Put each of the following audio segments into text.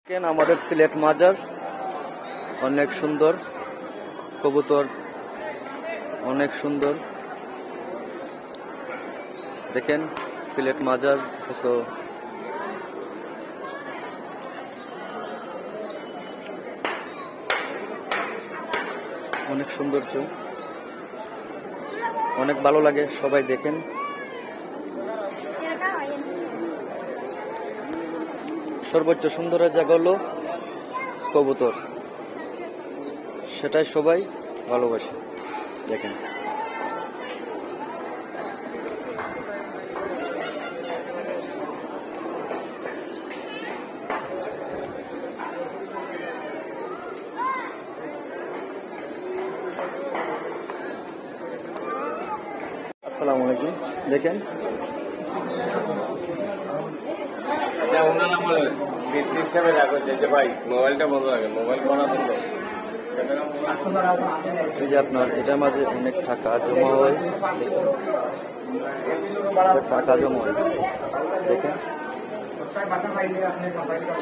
দেখেন আমাদের সিলেট মাজার অনেক সুন্দর, কবুতর অনেক সুন্দর। দেখেন সিলেট মাজার অনেক সৌন্দর্য, অনেক ভালো লাগে। সবাই দেখেন। সর্বোচ্চ সুন্দরের জায়গা হলো কবুতর, সেটাই সবাই ভালোবাসে। দেখেন আসসালামু আলাইকুম। দেখেন মোবাইলটা বন্ধ থাকে, মোবাইল করা বন্ধ। এই যে আপনার এটার মাঝে অনেক টাকা জমা হয়, টাকা জমা হয়। দেখেন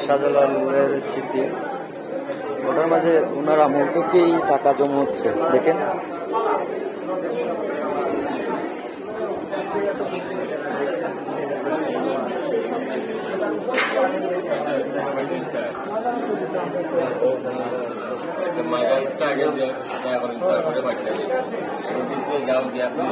শাহজালালের স্মৃতি, ওটার মাঝে ওনার আমল থেকেই টাকা জমা হচ্ছে। দেখেন মাজারটা আগে আদায় করেন, তারপরে বাড়িতে যাও দিয়ে আপনি